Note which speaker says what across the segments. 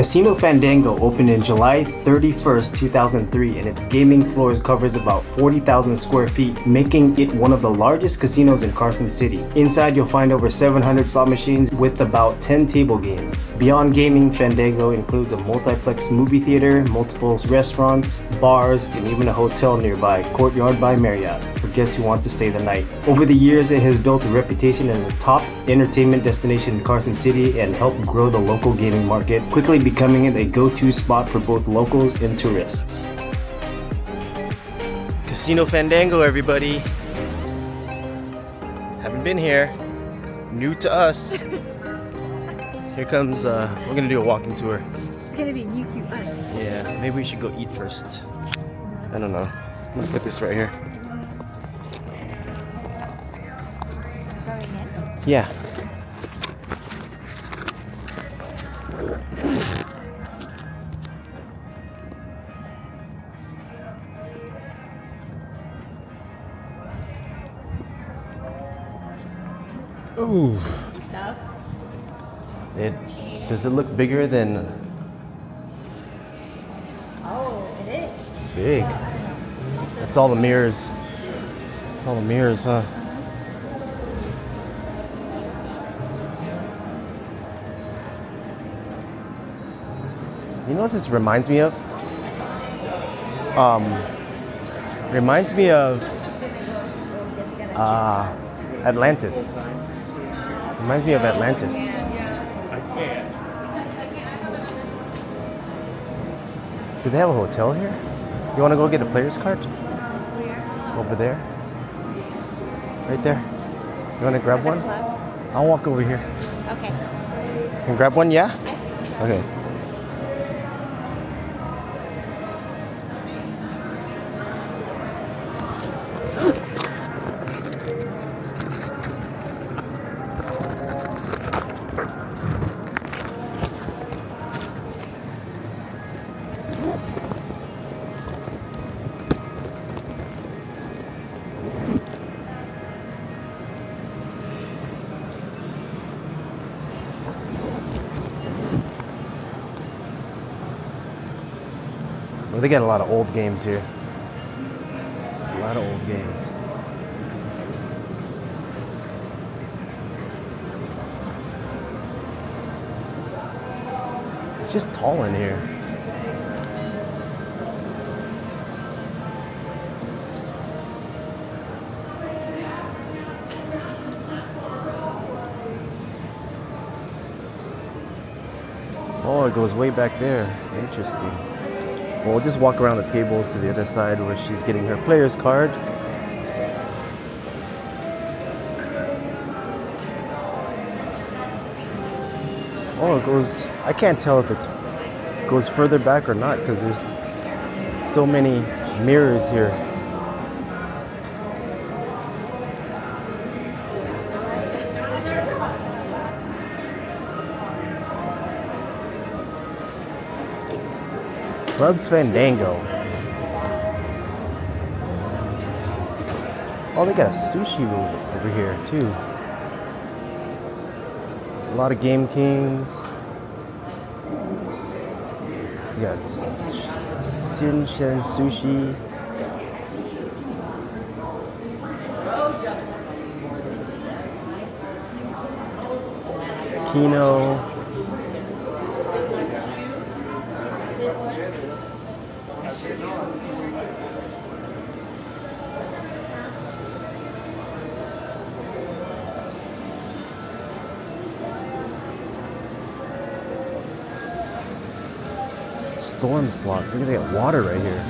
Speaker 1: Casino Fandango opened in July 31st, 2003, and its gaming floors covers about 40,000 square feet, making it one of the largest casinos in Carson City. Inside, you'll find over 700 slot machines with about 10 table games. Beyond gaming, Fandango includes a multiplex movie theater, multiple restaurants, bars, and even a hotel nearby, Courtyard by Marriott, for guests who want to stay the night. Over the years, it has built a reputation as a top entertainment destination in Carson City and helped grow the local gaming market, quickly becoming it a go-to spot for both locals and tourists. Casino Fandango, everybody. Haven't been here. New to us. Here comes, we're gonna do a walking tour.
Speaker 2: It's gonna be new to us.
Speaker 1: Yeah, maybe we should go eat first. I don't know. I'm gonna put this right here.
Speaker 2: Going in?
Speaker 1: Yeah. Ooh. Does it look bigger than?
Speaker 2: Oh, it is.
Speaker 1: It's big. That's all the mirrors. That's all the mirrors, huh? You know what this reminds me of? Reminds me of Atlantis. Reminds me of Atlantis. Do they have a hotel here? You want to go get a player's card? Over there? Right there? You want to grab one? I'll walk over here.
Speaker 2: Okay.
Speaker 1: Can grab one, yeah? Okay. Well, they got a lot of old games here. A lot of old games. It's just tall in here. Oh, it goes way back there. Interesting. Well, we'll just walk around the tables to the other side where she's getting her player's card. Oh, it goes, I can't tell if it goes further back or not because there's so many mirrors here. Club Fandango. Oh, they got a sushi room over here too. A lot of Game Kings. You got Shinshen Sushi. Kino. Storm slots. Look at that water right here.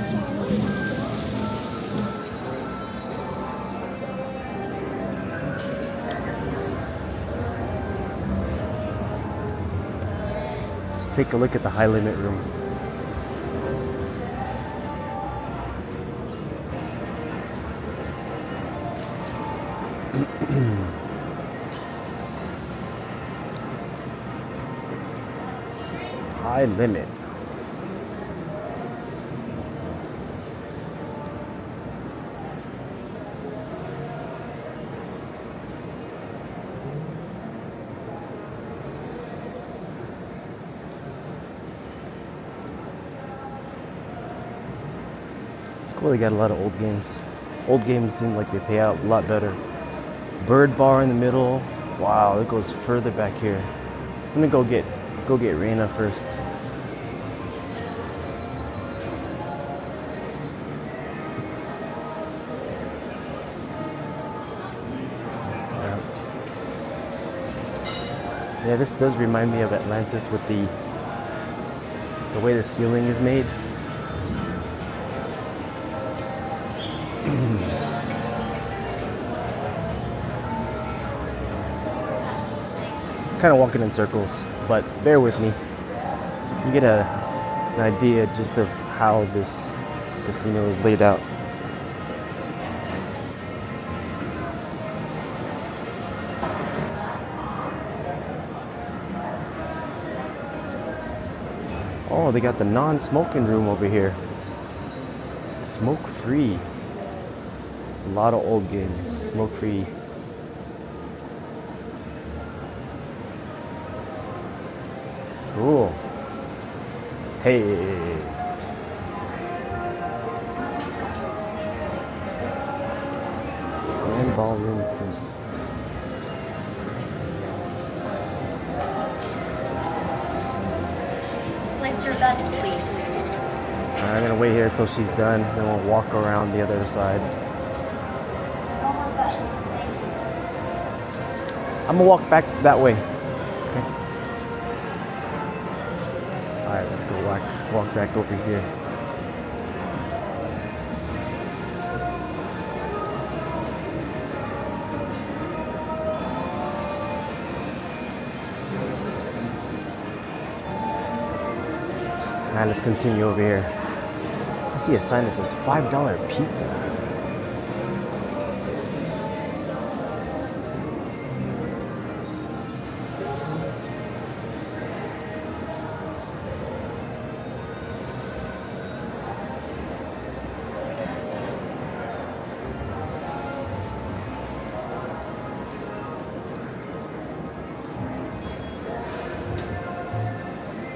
Speaker 1: Let's take a look at the high limit room. High limit. Cool, they got a lot of old games. Old games seem like they pay out a lot better. Bird bar in the middle. Wow, it goes further back here. I'm gonna go get Reyna first. Yeah, this does remind me of Atlantis with the way the ceiling is made. Kind of walking in circles, but bear with me. You get an idea just of how this casino is laid out. Oh, they got the non-smoking room over here. Smoke free. A lot of old games. Smoke free. Cool. Hey. And ballroom feast.
Speaker 3: Place your bets, please.
Speaker 1: I'm gonna wait here until she's done, then we'll walk around the other side. I'm gonna walk back that way. Okay. Alright, let's go walk back over here. Alright, let's continue over here. I see a sign that says $5 pizza.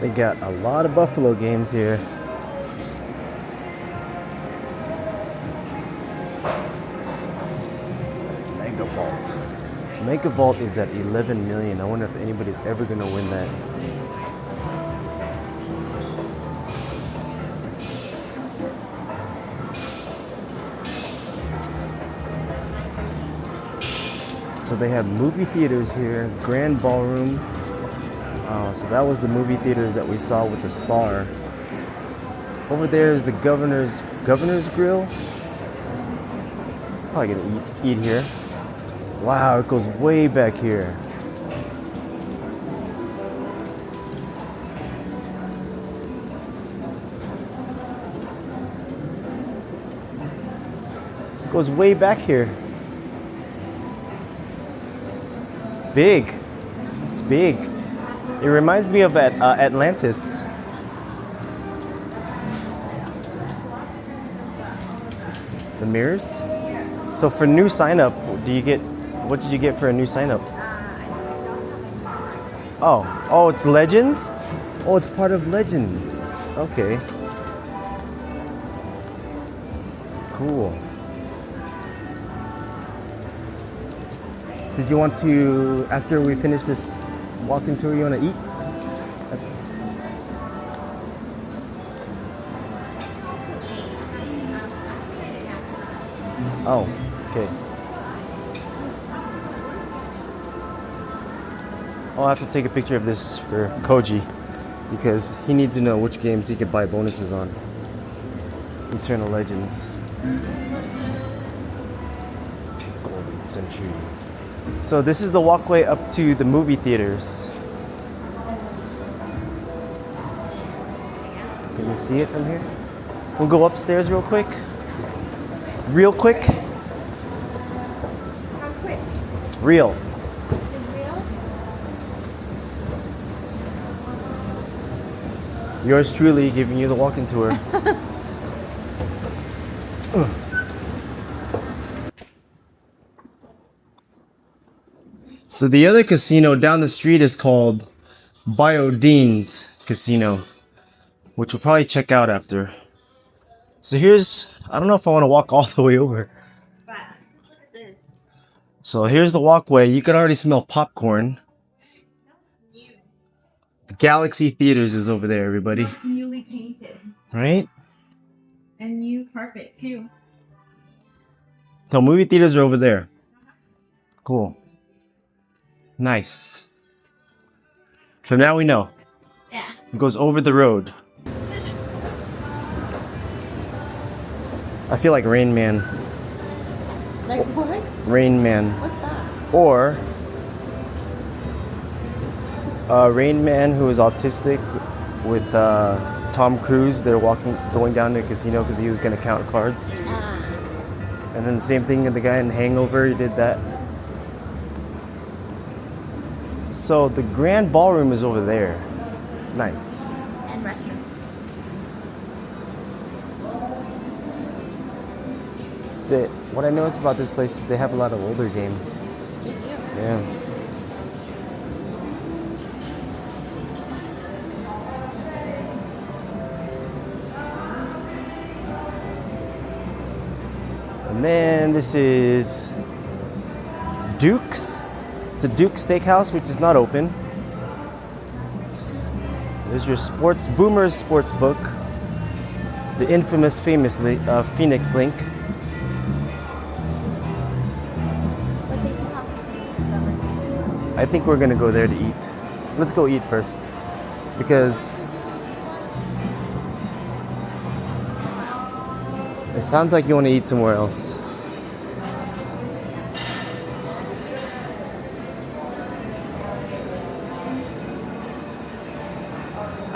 Speaker 1: They got a lot of Buffalo games here. Mega Vault. Mega Vault is at 11 million. I wonder if anybody's ever gonna win that. So they have movie theaters here, Grand Ballroom. So that was the movie theaters that we saw with the star. Over there is the Governor's Grill. Probably gonna eat here. Wow, it goes way back here. It goes way back here. It's big. It's big. It reminds me of Atlantis. The mirrors. So for new sign up, what did you get for a new sign up? Oh, it's Legends? Oh, it's part of Legends. Okay. Cool. Did you want to, after we finish this walking tour, you want to eat? Oh, okay. I'll have to take a picture of this for Koji because he needs to know which games he can buy bonuses on. Eternal Legends. Golden Century. So this is the walkway up to the movie theaters. Can you see it from here? We'll go upstairs real quick. Real quick?
Speaker 2: How quick?
Speaker 1: Real.
Speaker 2: Is real?
Speaker 1: Yours truly giving you the walking tour. So the other casino down the street is called Biodine's Casino, which we'll probably check out after. So here's, I don't know if I want to walk all the way over.
Speaker 2: But let's just look at this.
Speaker 1: So here's the walkway. You can already smell popcorn.
Speaker 2: New.
Speaker 1: The Galaxy Theaters is over there, everybody.
Speaker 2: Newly painted.
Speaker 1: Right?
Speaker 2: And new carpet too.
Speaker 1: So movie theaters are over there. Cool. Nice. So now we know.
Speaker 2: Yeah.
Speaker 1: It goes over the road. I feel like Rain Man.
Speaker 2: Like what?
Speaker 1: Rain Man.
Speaker 2: What's that?
Speaker 1: Or Rain Man who is autistic with Tom Cruise. They're going down to a casino because he was going to count cards. And then the same thing with the guy in Hangover, he did that. So the grand ballroom is over there. Nice.
Speaker 2: And restrooms.
Speaker 1: What I noticed about this place is they have a lot of older games.
Speaker 2: They do.
Speaker 1: Yeah. And then this is Duke's. It's the Duke's Steakhouse, which is not open. There's your Boomer's Sports Book. The infamous, famous Phoenix Link.
Speaker 2: But they do have.
Speaker 1: I think we're gonna go there to eat. Let's go eat first. Because it sounds like you want to eat somewhere else.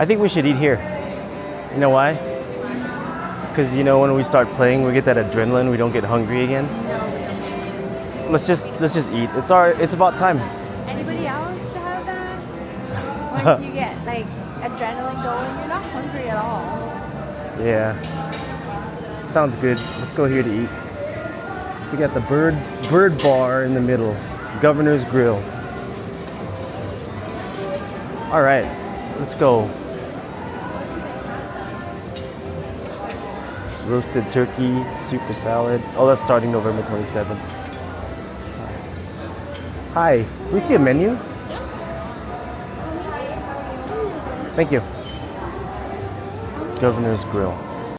Speaker 1: I think we should eat here. You know why? Because you know when we start playing, we get that adrenaline. We don't get hungry again.
Speaker 2: No, we don't.
Speaker 1: Let's just eat. It's about time.
Speaker 2: Anybody else to have that? Once you get like adrenaline going, you're not hungry at all.
Speaker 1: Yeah. Sounds good. Let's go here to eat. So we got the bird bar in the middle. Governor's Grill. All right. Let's go. Roasted turkey, super salad. Oh, that's starting November 27th. Hi, can we see a menu? Thank you. Governor's Grill.